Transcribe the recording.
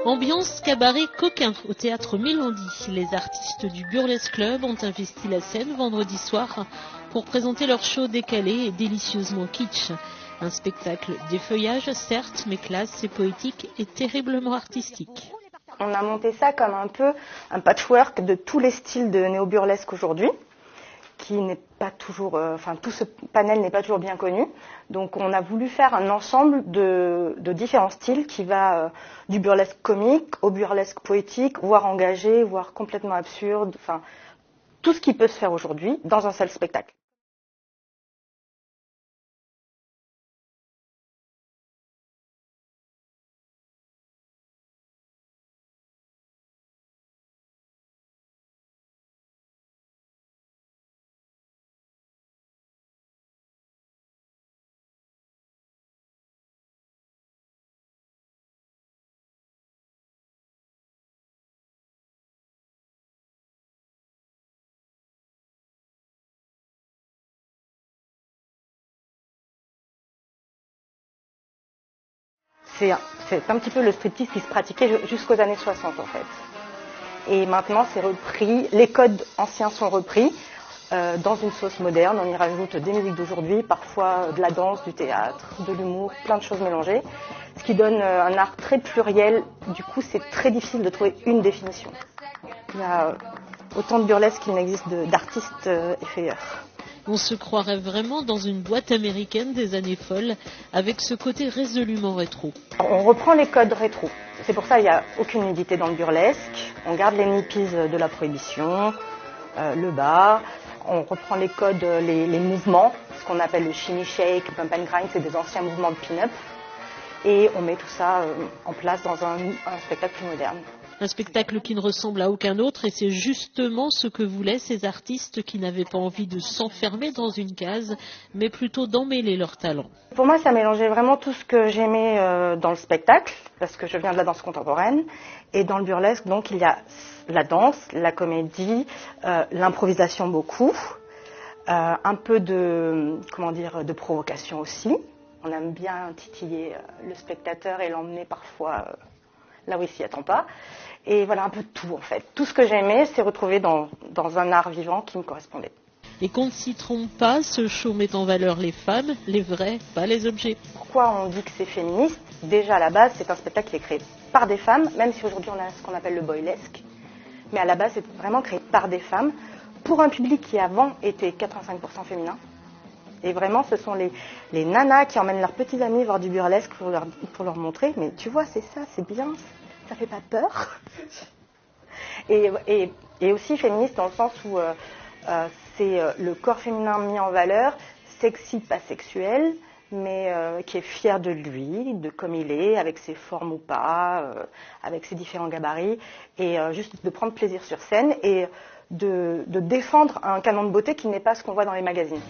Ambiance cabaret coquin au théâtre Milandi. Les artistes du Burlesque Club ont investi la scène vendredi soir pour présenter leur show décalé et délicieusement kitsch. Un spectacle d'effeuillage, certes, mais classe et poétique et terriblement artistique. On a monté ça comme un peu un patchwork de tous les styles de néo-burlesque aujourd'hui, qui n'est pas toujours, tout ce panel n'est pas toujours bien connu. Donc on a voulu faire un ensemble de différents styles qui va du burlesque comique au burlesque poétique, voire engagé, voire complètement absurde, enfin tout ce qui peut se faire aujourd'hui dans un seul spectacle. C'est un petit peu le striptease qui se pratiquait jusqu'aux années 60 en fait. Et maintenant c'est repris, les codes anciens sont repris dans une sauce moderne. On y rajoute des musiques d'aujourd'hui, parfois de la danse, du théâtre, de l'humour, plein de choses mélangées. Ce qui donne un art très pluriel. Du coup c'est très difficile de trouver une définition. Il y a autant de burlesque qu'il n'existe d'artistes effeuilleurs. On se croirait vraiment dans une boîte américaine des années folles, avec ce côté résolument rétro. On reprend les codes rétro. C'est pour ça qu'il n'y a aucune nudité dans le burlesque. On garde les nippies de la prohibition, le bas. On reprend les codes, les mouvements, ce qu'on appelle le shimmy shake, le pump and grind, c'est des anciens mouvements de pin-up. Et on met tout ça en place dans un spectacle plus moderne. Un spectacle qui ne ressemble à aucun autre, et c'est justement ce que voulaient ces artistes qui n'avaient pas envie de s'enfermer dans une case, mais plutôt d'emmêler leurs talents. Pour moi, ça mélangeait vraiment tout ce que j'aimais dans le spectacle, parce que je viens de la danse contemporaine, et dans le burlesque, donc il y a la danse, la comédie, l'improvisation beaucoup, un peu de provocation aussi. On aime bien titiller le spectateur et l'emmener parfois là où il s'y attend pas. Et voilà, un peu de tout en fait. Tout ce que j'aimais s'est retrouvé dans un art vivant qui me correspondait. Et qu'on ne s'y trompe pas, ce show met en valeur les femmes, les vraies, pas les objets. Pourquoi on dit que c'est féministe? Déjà à la base, c'est un spectacle qui est créé par des femmes, même si aujourd'hui on a ce qu'on appelle le boylesque. Mais à la base, c'est vraiment créé par des femmes, pour un public qui avant était 85% féminin. Et vraiment, ce sont les nanas qui emmènent leurs petits amis voir du burlesque pour leur montrer. Mais tu vois, c'est ça, c'est bien, ça fait pas peur. Et aussi féministe dans le sens où c'est le corps féminin mis en valeur, sexy, pas sexuel, mais qui est fier de lui, de comme il est, avec ses formes ou pas, avec ses différents gabarits, et juste de prendre plaisir sur scène et de défendre un canon de beauté qui n'est pas ce qu'on voit dans les magazines.